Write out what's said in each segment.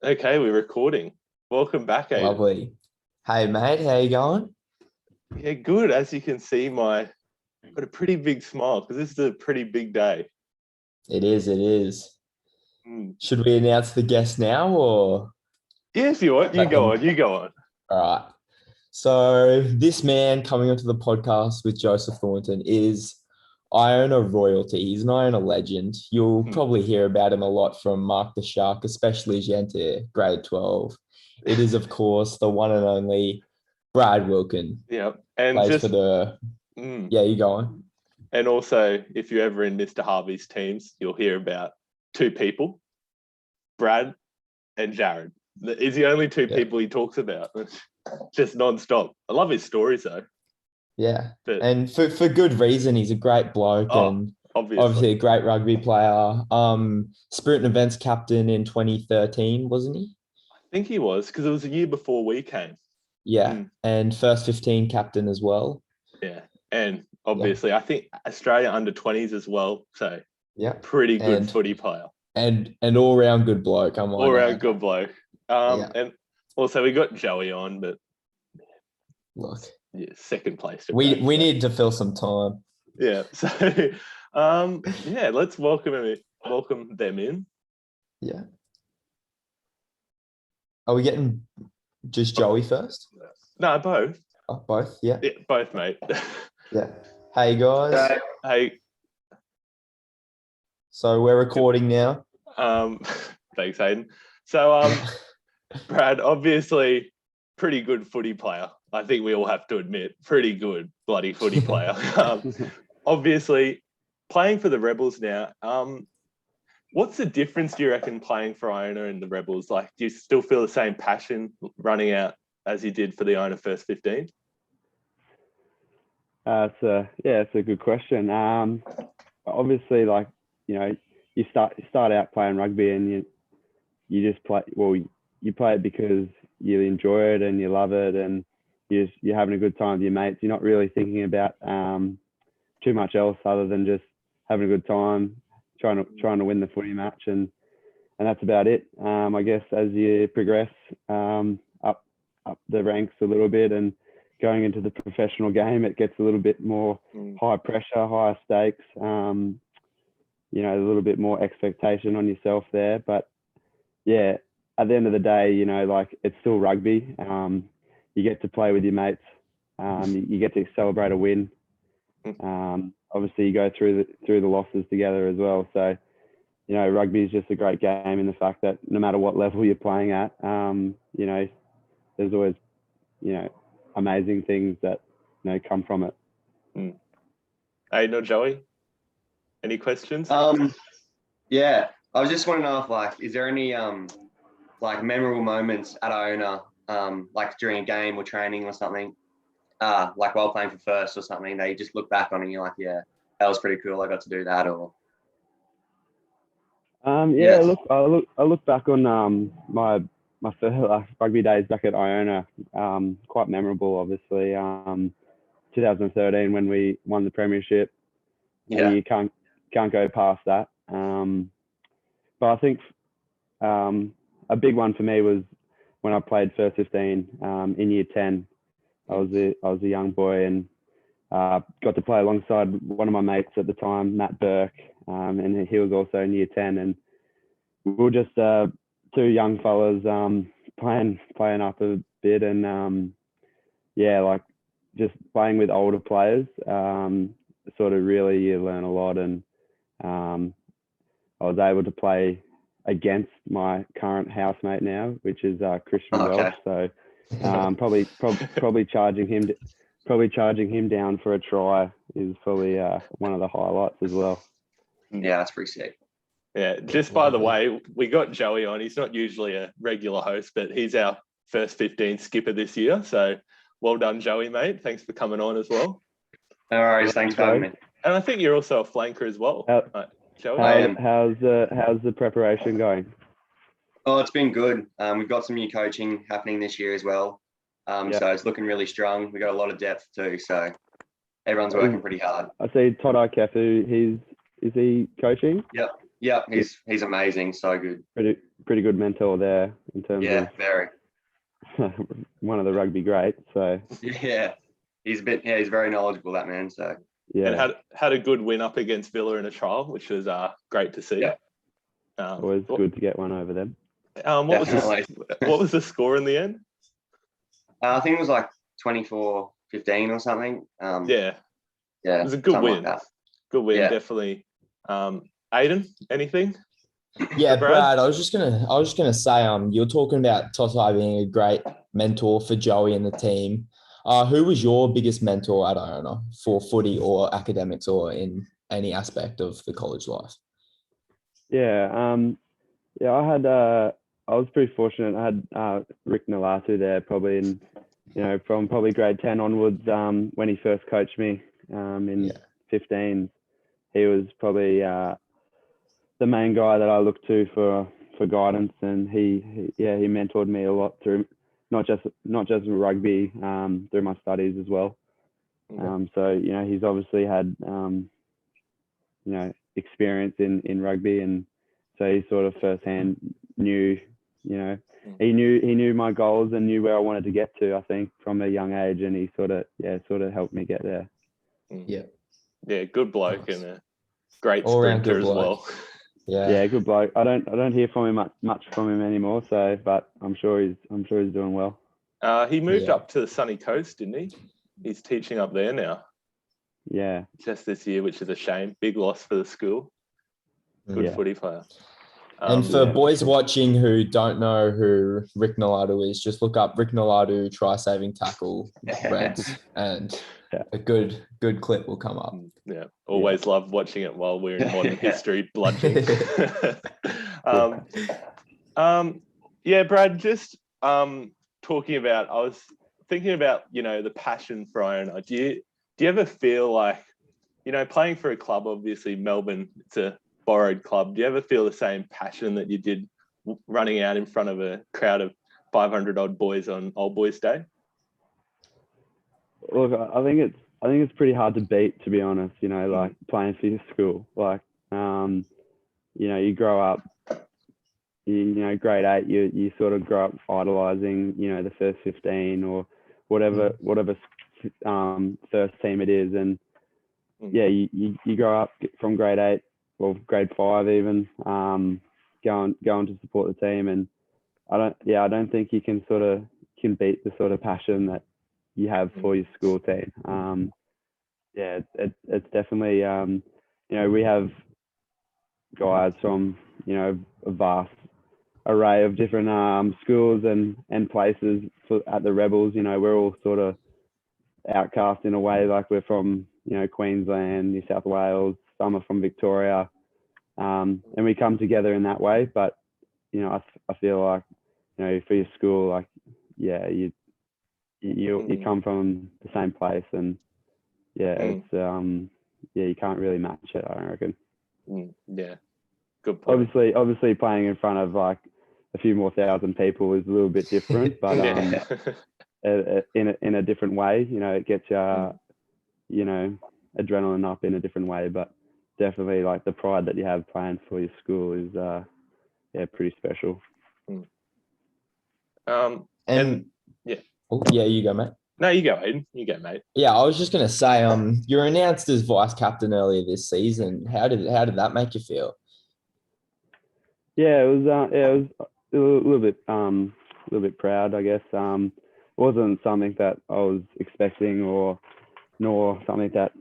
Okay, we're recording. Welcome back, Aiden. Lovely. Hey, mate, how you going? Yeah, good. As you can see, I've got a pretty big smile because this is a pretty big day. It is. Mm. Should we announce the guest now or? Yeah, if you want, you go on. All right. So this man coming onto the podcast with Joseph Thornton is Iona royalty. He's an Iona legend. You'll probably hear about him a lot from Mark the Shark, especially as you enter grade 12. It is, of course, the one and only Brad Wilkin. Yeah, and Plays just for the... Yeah, you go on. And also, if you're ever in Mr. Harvey's teams, you'll hear about two people, Brad and Jared. It's the only two people he talks about. Just non-stop. I love his stories, though. Yeah, and for good reason. He's a great bloke and obviously a great rugby player. Spirit and Events captain in 2013, wasn't he? I think he was, because it was a year before we came. Yeah, and first 15 captain as well. Yeah, and obviously I think Australia under 20s as well. So yeah, pretty good footy player. And all-round good bloke. All-round good bloke. And also we got Joey on, but look, yeah, second place. We need to fill some time. Yeah. So let's welcome them in. Yeah. Are we getting just Joey first? No, both. Oh, both, yeah. Yeah, both, mate. Yeah. Hey guys. Hey. So we're recording now. Thanks, Hayden. So Brad, obviously pretty good footy player. I think we all have to admit, pretty good bloody footy player. Obviously, playing for the Rebels now. What's the difference, do you reckon, playing for Iona and the Rebels? Like, do you still feel the same passion running out as you did for the Iona first 15? It's a good question. Obviously, like, you know, you start out playing rugby and you just play. Well, you play it because you enjoy it and you love it, and you're having a good time with your mates. You're not really thinking about too much else other than just having a good time, trying to win the footy match, and that's about it. I guess as you progress up the ranks a little bit and going into the professional game, it gets a little bit more high pressure, higher stakes. You know, a little bit more expectation on yourself there, but yeah, at the end of the day, you know, like, it's still rugby. You get to play with your mates. You get to celebrate a win. Obviously, you go through the losses together as well. So, you know, rugby is just a great game in the fact that no matter what level you're playing at, you know, there's always, you know, amazing things that, you know, come from it. Hey, no, Joey, any questions? Yeah, I was just wondering if, like, is there any like memorable moments at Iona, like during a game or training or something, like while playing for first or something, that you just look back on and you're like, yeah, that was pretty cool, I got to do that? Or Look, I look back on my first rugby days back at Iona, quite memorable, obviously. 2013 when we won the premiership. Yeah, you can't go past that. But I think a big one for me was when I played first 15 in year 10. I was a young boy and got to play alongside one of my mates at the time, Matt Burke, and he was also in year 10. And we were just two young fellas playing up a bit, and like just playing with older players. Sort of really, you learn a lot, and I was able to play against my current housemate now, which is Christian Welsh. So probably charging him down for a try is probably one of the highlights as well. Yeah, that's pretty sick. Yeah, just by the way, we got Joey on. He's not usually a regular host, but he's our first 15 skipper this year. So well done, Joey, mate. Thanks for coming on as well. No worries, thanks for having me. And I think you're also a flanker as well, Joey. How's the preparation going? Oh, it's been good. We've got some new coaching happening this year as well. So it's looking really strong. We've got a lot of depth too, so everyone's working pretty hard. I see Todd Ikefu, is he coaching? Yep, he's amazing, so good. pretty good mentor there in terms Yeah, very. of one of the rugby greats. So Yeah, he's very knowledgeable, that man. So yeah, And had a good win up against Villa in a trial, which was great to see. Yeah. always good to get one over them. What Definitely. was the score in the end? I think it was like 24-15 or something. Yeah, Yeah, it was a good something win. like that. Good win, Yeah. definitely. Aiden, anything? Yeah, Brad? Brad, I was just gonna say, you're talking about Totai being a great mentor for Joey and the team. Who was your biggest mentor at Iona for footy or academics or in any aspect of the college life? Yeah, yeah, I was pretty fortunate. I had Rick Nalatu there probably in, from probably grade 10 onwards, when he first coached me in 15. He was probably the main guy that I looked to for guidance, and he mentored me a lot through not just rugby, through my studies as well. So he's obviously had experience in rugby, and so he sort of firsthand knew he knew my goals and knew where I wanted to get to, I think, from a young age, and he sort of helped me get there. Yeah, good bloke. Nice. And a great All-round sprinter good as bloke. well. Yeah, good bloke. I don't hear from him much from him anymore. So, but I'm sure he's doing well. He moved up to the sunny coast, didn't he? He's teaching up there now. Yeah. Just this year, which is a shame. Big loss for the school. Good footy player. And for boys watching who don't know who Rick Naladu is, just look up Rick Naladu try saving tackle Reds, and a good clip will come up. Yeah, always love watching it while we're in modern history bludgeoning. Yeah, Brad, just talking about, I was thinking about, the passion for Iona. Do you ever feel like, playing for a club, obviously Melbourne, it's a borrowed club. Do you ever feel the same passion that you did running out in front of a crowd of 500 odd boys on Old Boys Day? Look, I think it's pretty hard to beat, to be honest. Like playing for your school. Like, you grow up, grade 8, you sort of grow up idolizing, the first 15 or whatever first team it is, and you grow up from grade 8, well, grade 5 even, going to support the team, and I don't think you can beat the sort of passion that you have for your school team. It's definitely, we have guys from, a vast array of different schools and places at the Rebels. We're all sort of outcast in a way, like we're from, Queensland, New South Wales, some are from Victoria, and we come together in that way. But, I feel like, for your school, like, you come from the same place, and it's you can't really match it, I reckon. Yeah, good point. Obviously playing in front of like a few more thousand people is a little bit different, but in a different way. It gets adrenaline up in a different way, but definitely like the pride that you have playing for your school is pretty special. You go, mate. No, you go, Aiden. You go, mate. Yeah, I was just gonna say, you were announced as vice captain earlier this season. How did that make you feel? Yeah, it was a little bit proud, I guess. Wasn't something that I was expecting, nor something that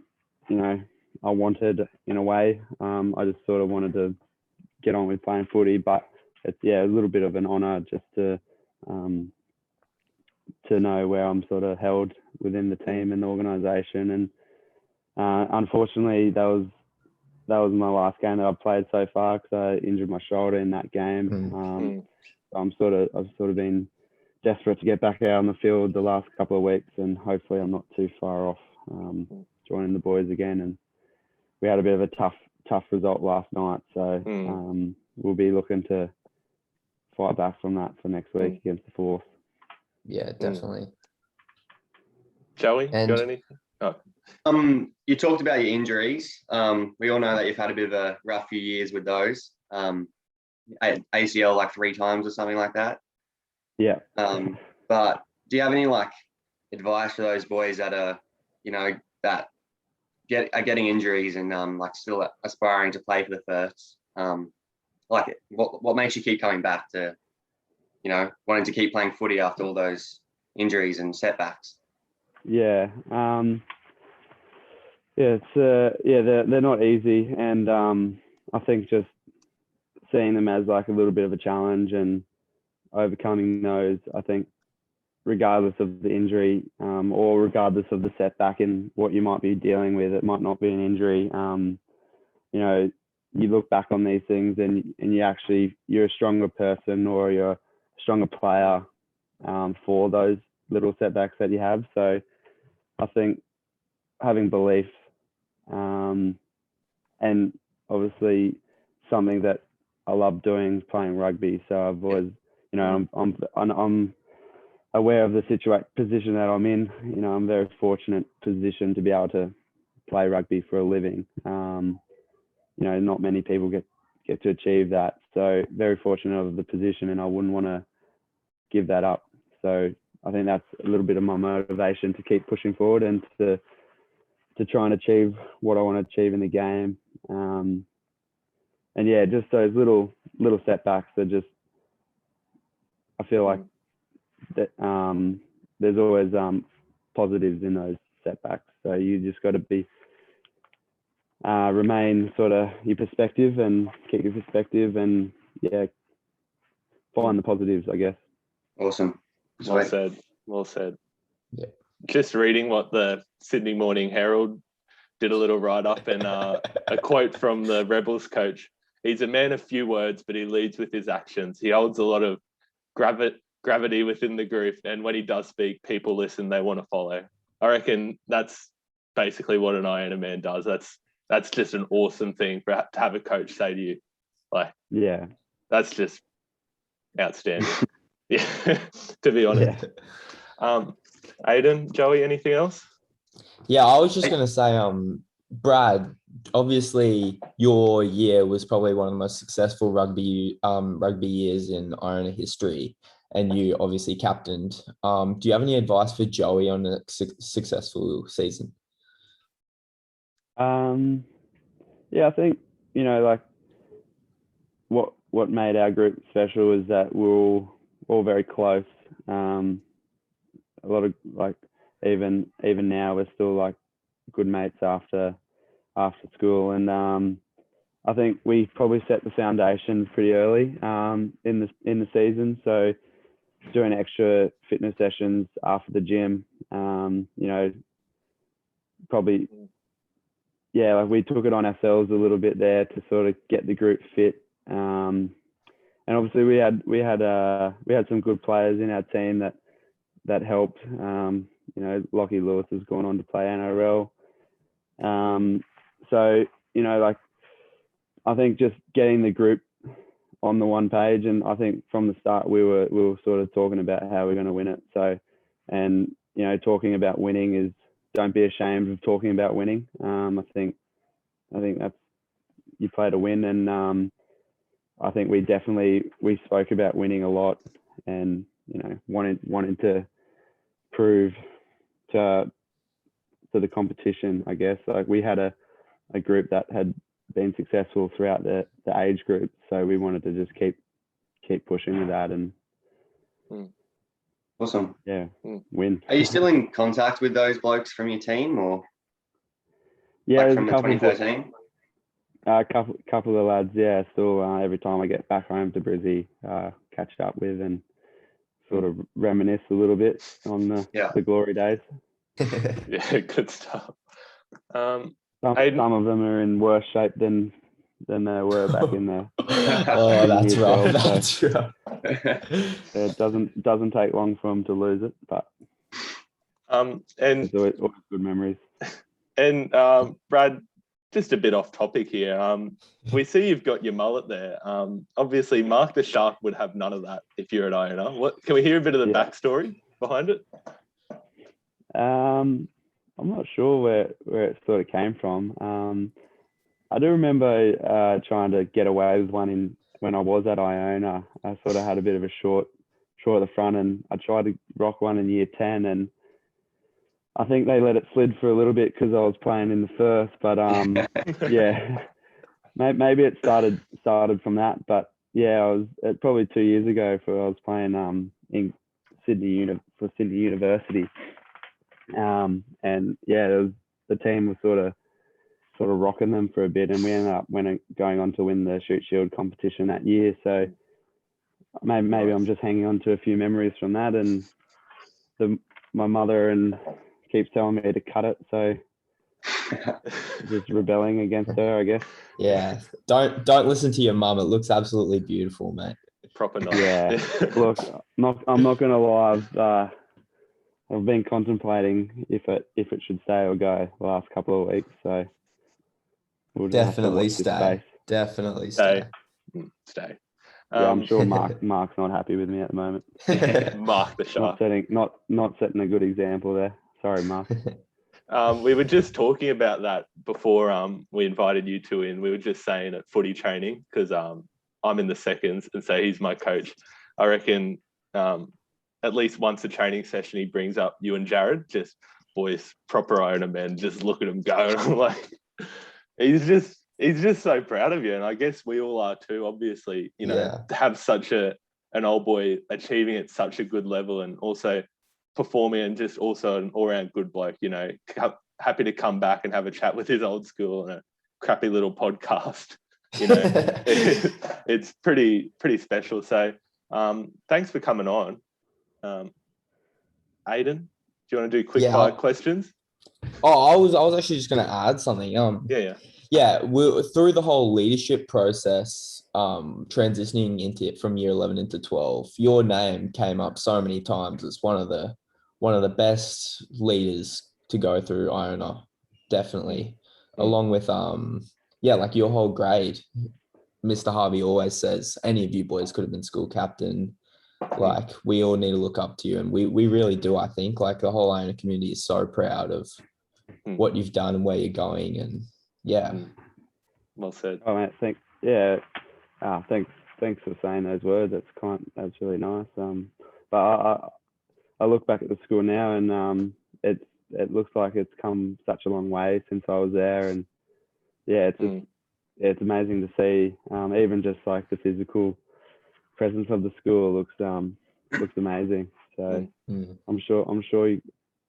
I wanted in a way. I just sort of wanted to get on with playing footy, but it's a little bit of an honour just to know where I'm sort of held within the team and the organisation. And unfortunately, that was my last game that I played so far, because I injured my shoulder in that game. So I've sort of been desperate to get back out on the field the last couple of weeks, and hopefully I'm not too far off joining the boys again. And we had a bit of a tough result last night, so we'll be looking to fight back from that for next week against the Force. Yeah, definitely. Joey, got anything? Oh. You talked about your injuries. We all know that you've had a bit of a rough few years with those. ACL like 3 times or something like that. Yeah. But do you have any like advice for those boys that are, that are getting injuries and like still aspiring to play for the first? Like what makes you keep coming back to, wanting to keep playing footy after all those injuries and setbacks? Yeah. They're not easy, and I think just seeing them as like a little bit of a challenge and overcoming those, I think regardless of the injury, or regardless of the setback and what you might be dealing with, it might not be an injury. You look back on these things and you're a stronger person, or you're a stronger player for those little setbacks that you have. So I think having belief, and obviously something that I love doing, playing rugby. So I've always, I'm aware of the position that I'm in. I'm very fortunate position to be able to play rugby for a living. Not many people get to achieve that. So very fortunate of the position, and I wouldn't want to give that up. So I think that's a little bit of my motivation to keep pushing forward and to try and achieve what I want to achieve in the game. And yeah, just those little setbacks are just, I feel like that there's always positives in those setbacks. So you just got to be remain sort of your perspective and keep your perspective, and find the positives, I guess. Awesome. Well said. Yeah. Just reading what the Sydney Morning Herald did a little write-up, and a quote from the Rebels coach. He's a man of few words, but he leads with his actions. He holds a lot of gravity within the group, and when he does speak, people listen, they want to follow. I reckon that's basically what an Iona man does. That's just an awesome thing to have a coach say to you. Like, yeah, that's just outstanding. Yeah, to be honest. Yeah. Aiden, Joey, anything else? Yeah, I was just going to say, Brad, obviously your year was probably one of the most successful rugby years in Iona history, and you obviously captained. Do you have any advice for Joey on a successful season? Yeah, I think, like what made our group special is that we're all very close. A lot of like, even now we're still like good mates after school, and I think we probably set the foundation pretty early in the season. So doing extra fitness sessions after the gym, probably, like we took it on ourselves a little bit there to sort of get the group fit. And obviously we had some good players in our team that helped. Lockie Lewis has gone on to play NRL. So, like, I think just getting the group on the one page, and I think from the start we were sort of talking about how we're going to win it. So, and talking about winning is, don't be ashamed of talking about winning. I think that's, you play to win, and I think we spoke about winning a lot, and wanting to prove to the competition, I guess. Like, we had a group that had been successful throughout the age group, so we wanted to just keep pushing with that, and awesome. Win. Are you still in contact with those blokes from your team, or from the 2013? A couple of lads, still every time I get back home to Brizzy, catch up with and sort of reminisce a little bit on the glory days. Yeah, good stuff. Some of them are in worse shape than they were back in the. Oh, that's right. That's right. It doesn't take long for them to lose it, but and it's always good memories. And Brad, just a bit off topic here. We see you've got your mullet there. Obviously, Mark the Shark would have none of that if you're at Iona. What can we hear a bit of the backstory behind it? I'm not sure where it sort of came from. I do remember trying to get away with one when I was at Iona, I sort of had a bit of a short at the front, and I tried to rock one in year 10, and I think they let it slid for a little bit because I was playing in the first. But yeah, maybe it started from that. But yeah, I was probably 2 years ago. I was playing in Sydney University, and yeah, the team was sort of rocking them for a bit, and we ended up going on to win the Shoot Shield competition that year. So maybe I'm just hanging on to a few memories from that, and my mother keeps telling me to cut it, so just rebelling against her, I guess. Yeah, don't listen to your mum. It looks absolutely beautiful, mate. Proper nice. Yeah, look, I'm not gonna lie. I've been contemplating if it should stay or go the last couple of weeks. So we'll just Definitely have to watch this stay. space. Definitely Stay. stay. Stay. Yeah, I'm sure Mark's not happy with me at the moment. Mark the Not shark. not setting a good example there. Sorry, Mark. We were just talking about that before we invited you two in. We were just saying at footy training, because I'm in the seconds, and so he's my coach. I reckon at least once a training session he brings up you and Jared, just boys, proper Iona men, just look at him go. And I'm like, he's just so proud of you, and I guess we all are too. Obviously, to have such an old boy achieving at such a good level, and also performing, and just also an all-round good bloke. Happy to come back and have a chat with his old school and a crappy little podcast. It's pretty special. So, thanks for coming on, Aiden. Do you want to do quick fire questions? Oh, I was actually just going to add something. Yeah, we're through the whole leadership process, transitioning into it from year 11 into 12. Your name came up so many times as one of the best leaders to go through Iona, definitely. Along with like your whole grade. Mr. Harvey always says any of you boys could have been school captain. Like, we all need to look up to you, and we really do. I think like the whole Iona community is so proud of what you've done and where you're going, and well said. Oh, mate, thanks. Yeah, thanks for saying those words. That's really nice. But I look back at the school now, and it looks like it's come such a long way since I was there, and yeah, it's amazing to see. Even just like the physical presence of the school looks amazing. So I'm sure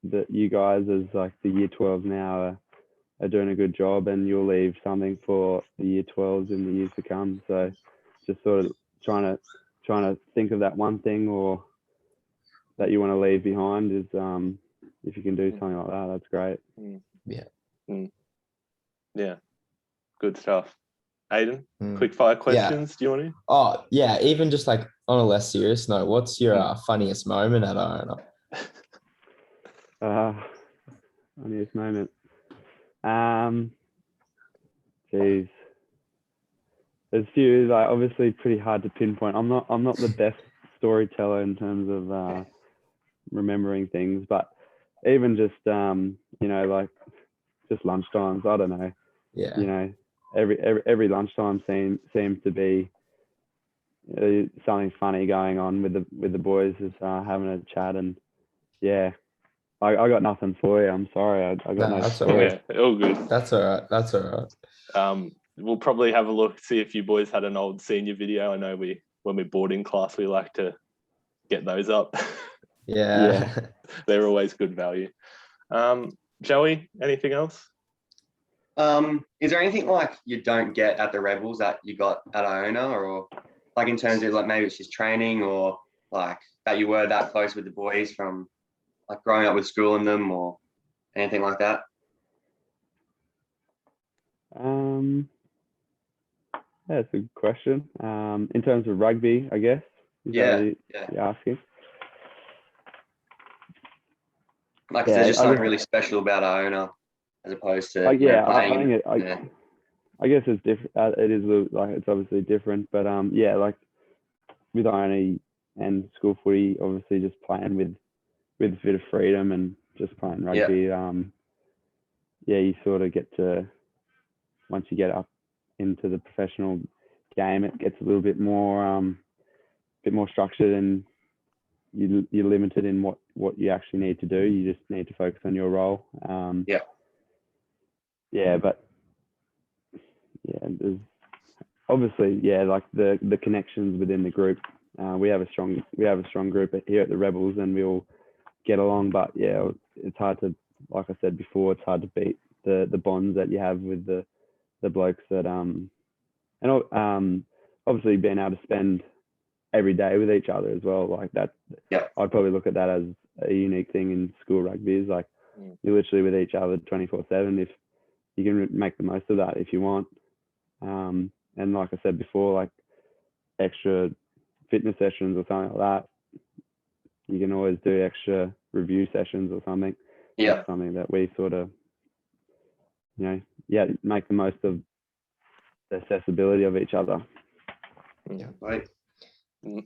that you guys, as like the year 12s now, are doing a good job, and you'll leave something for the year 12s in the years to come. So just sort of trying to think of that one thing or that you want to leave behind is if you can do something like that, that's great. Yeah, good stuff. Aiden, quick fire questions. Do you want to? Oh yeah, even just like on a less serious note, what's your funniest moment at Iona? Funniest moment. Geez, there's a few. Like, obviously pretty hard to pinpoint. I'm not the best storyteller in terms of remembering things, but even just like just lunchtimes. I don't know. Yeah. Every lunchtime seems to be something funny going on with the boys, just having a chat, and yeah. I got nothing for you. I'm sorry. I got no story. Okay, all good. That's all right. We'll probably have a look, see if you boys had an old senior video. I know when we board in class, we like to get those up. Yeah. They're always good value. Joey, anything else? Is there anything like you don't get at the Rebels that you got at Iona, or like in terms of like maybe it's just training, or like that you were that close with the boys from like growing up with school in them, or anything like that? That's a good question. In terms of rugby, I guess. Is that what you're asking? Like, there's just something really special about Iona as opposed to I guess it's different. It is like, it's obviously different, but like with Iona and school footy, obviously just playing with a bit of freedom and just playing rugby. You sort of get to, once you get up into the professional game, it gets a little bit more structured, and you're limited in what you actually need to do. You just need to focus on your role. But there's obviously like the connections within the group. We have a strong group here at the Rebels, and we all get along. But it's hard to, like I said before, it's hard to beat the bonds that you have with the blokes that obviously being able to spend every day with each other as well, like that. I'd probably look at that as a unique thing in school rugby, is like you're literally with each other 24/7. If you can make the most of that if you want, and like I said before, like extra fitness sessions or something like that, you can always do extra review sessions or something. That's something that we sort of make the most of the accessibility of each other. Right.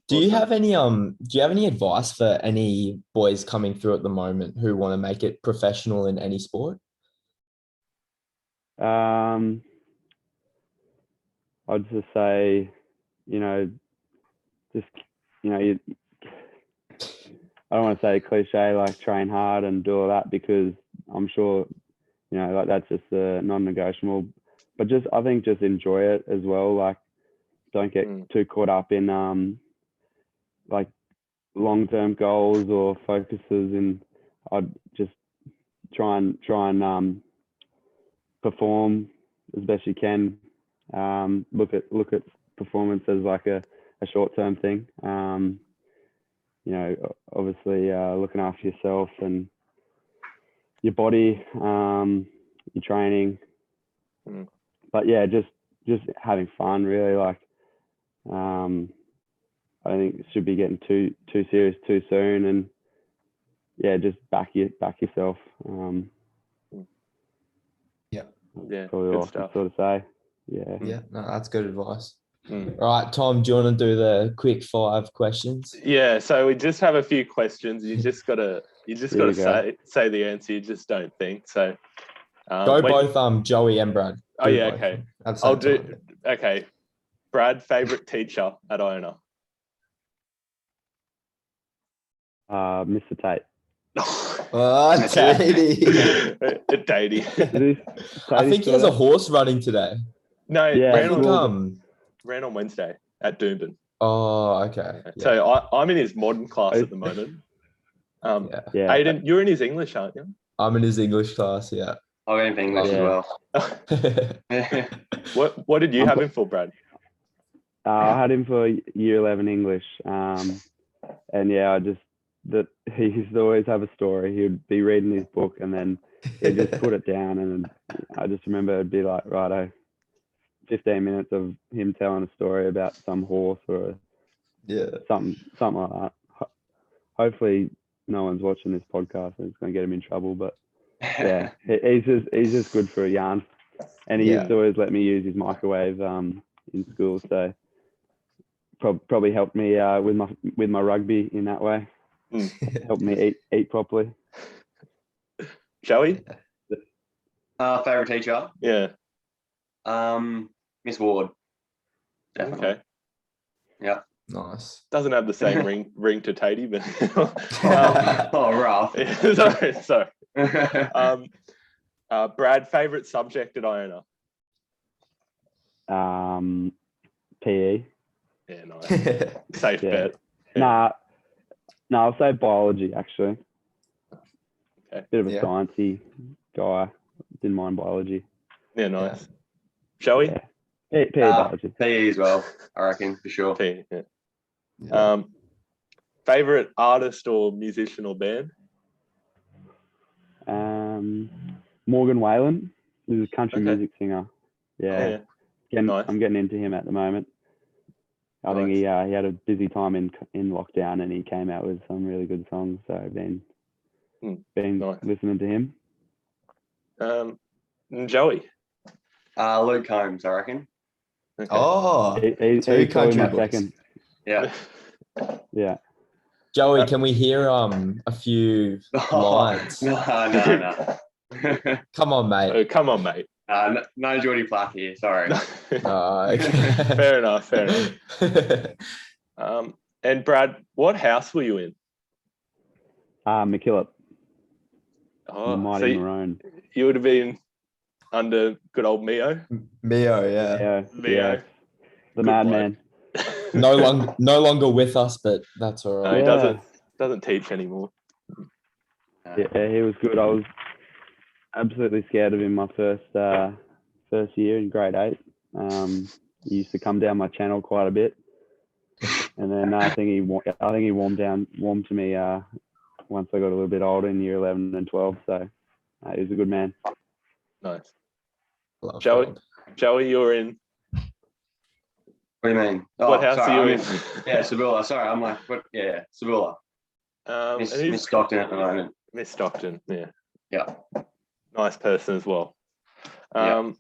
Do you have any advice for any boys coming through at the moment who want to make it professional in any sport? I'd just say, I don't want to say cliche like train hard and do all that, because I'm sure, like that's just a non-negotiable. But I think just enjoy it as well. Like, don't get too caught up in like long-term goals or focuses. And I'd just try and perform as best you can. Look at performance as like a short-term thing. Obviously looking after yourself and your body, your training. But just having fun, really. Like, I don't think it should be getting too serious too soon, and just back yourself. Probably all I can sort of say. No, that's good advice. All right, Tom, do you want to do the quick 5 questions? Yeah, so we just have a few questions. You just gotta say the answer. You just don't think so. Go both Joey and Brad. Okay. I'll do. Okay, Brad, favorite teacher at Iona? Mr. Tate. Tatey. Tatey. I think he has a horse running today. No, ran on Wednesday at Doomben. Oh, okay. Yeah. So I'm in his modern class at the moment. Aiden, you're in his English, aren't you? I'm in his English class, yeah. I'm in English as well. What did you have him for, Brad? I had him for year 11 English. And he used to always have a story. He would be reading his book and then he'd just put it down. And I just remember it'd be like, righto, 15 minutes of him telling a story about some horse or something like that. Hopefully no one's watching this podcast and it's going to get him in trouble, but he's just good for a yarn. And he used to always let me use his microwave in school, so probably helped me with my rugby in that way. Helped me eat properly. Joey? Favorite teacher? Yeah. Miss Ward. Definitely. Okay. Yeah. Nice. Doesn't have the same ring to Tatey, but rough. Sorry. Brad, favorite subject at Iona? PE. Yeah, nice. Safe bet. Nah, I'll say biology actually. Okay. Bit of a sciencey guy. Didn't mind biology. Yeah, nice. Joey? PE biology. PE as well, I reckon, for sure. PE, yeah. Favorite artist or musician or band? Morgan Whalen. He's a country music singer. Nice. I'm getting into him at the moment. I think he had a busy time in lockdown and he came out with some really good songs. So I've been listening to him. Joey? Luke Combs, I reckon. Okay. Oh, he's probably my second. Yeah. Yeah. Joey, can we hear a few lines? No. Come on, mate. Come on, mate. No Geordie Pluck here. Sorry. Okay. Fair enough. And Brad, what house were you in? McKillop, the Oh, mighty Maroon. you would have been under good old Mio. Mio, yeah. Mio. The Good madman. No longer with us, but that's all No, right. he doesn't teach anymore. Yeah, he was good. I was absolutely scared of him my first year in grade 8. He used to come down my channel quite a bit, and then I think he warmed to me once I got a little bit older in year 11 and 12. So he was a good man. Nice. Love Joey, Rob. Joey, you're in. What do you mean? What house sorry, are you I'm in? Yeah, Sabula. Sorry, I'm like, what? Yeah, Sabula. Miss Stockton at the moment. Miss Stockton, yeah. Yeah. Nice person as well. Yeah.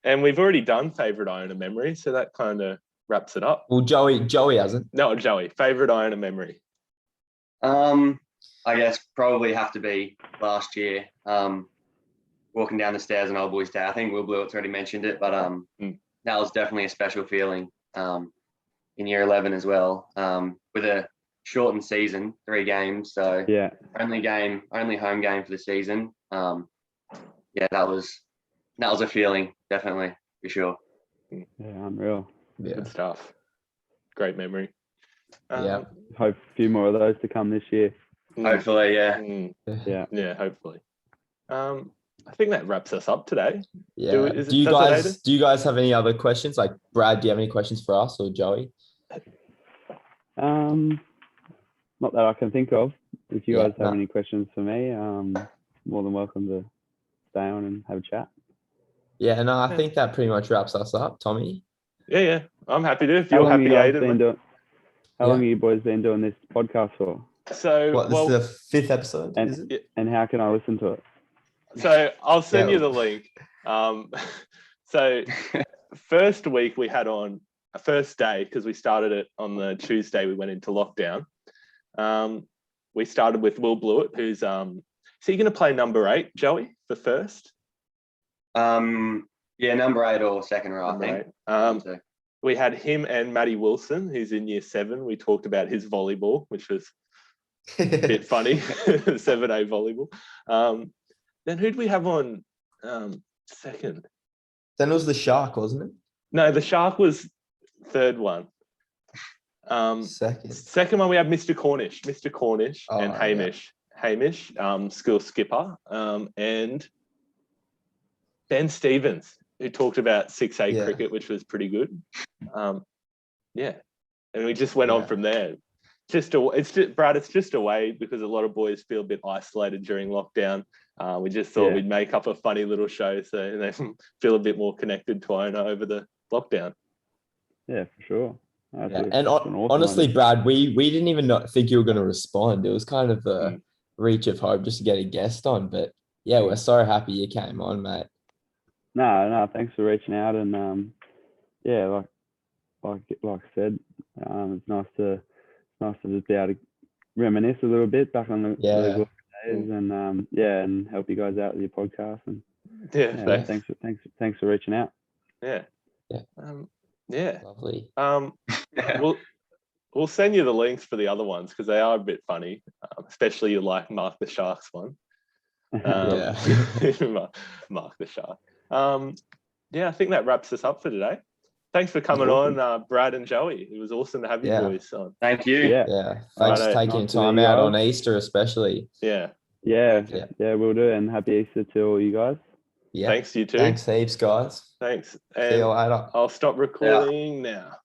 And we've already done favourite Iona memory, so that kind of wraps it up. Well, Joey hasn't. No, Joey, favourite Iona memory. I guess probably have to be last year. Walking down the stairs on Old Boys Day. I think Will Blewett's already mentioned it, but that was definitely a special feeling. In year 11 as well, with a shortened season, 3 games. So Yeah. only home game for the season. Yeah, that was a feeling, definitely, for sure. Yeah, unreal. Yeah. Good stuff. Great memory. Yeah. Hope a few more of those to come this year. Hopefully, yeah. Yeah. Hopefully. I think that wraps us up today. Yeah. Does Do you guys have any other questions? Like Brad, do you have any questions for us or Joey? Not that I can think of. If you guys have any questions for me, more than welcome to stay on and have a chat. Yeah, no, I think that pretty much wraps us up, Tommy. Yeah. I'm happy to. If you're happy, Aiden. How long have you boys been doing this podcast for? So, this is the 5th episode, is it? And how can I listen to it? So I'll send you the link. So first week we had on a first day, because we started it on the Tuesday we went into lockdown. We started with Will Blewett, who's is he going to play number 8, Joey, for first? Yeah, number 8 or second row, I think. We had him and Matty Wilson, who's in year 7. We talked about his volleyball, which was a bit funny. 7A volleyball. Then who'd we have on second? Then it was the Shark, wasn't it? No, the Shark was third one. Second one we had Mr. Cornish and Hamish. Yeah. Hamish, school skipper, and Ben Stevens, who talked about 6A cricket, which was pretty good. And we just went on from there. Brad, it's just a way, because a lot of boys feel a bit isolated during lockdown. We just thought we'd make up a funny little show so they feel a bit more connected to Iona over the lockdown. Yeah, for sure. And honestly, Brad, we didn't even think you were going to respond. It was kind of a reach of hope just to get a guest on. But yeah, we're so happy you came on, mate. No, thanks for reaching out. And like I said, it's nice to just be able to reminisce a little bit back on the days, and and help you guys out with your podcast. And thanks for reaching out. Lovely. We'll send you the links for the other ones, because they are a bit funny, especially you like Mark the Sharks one. Mark the Shark. I think that wraps us up for today. Thanks for coming on, Brad and Joey. It was awesome to have you boys on. Thank you. Yeah. Thanks for taking time out on Easter, especially. Yeah, we'll do. And happy Easter to all you guys. Yeah. Thanks, you too. Thanks heaps, guys. Thanks. See you later. I'll stop recording now.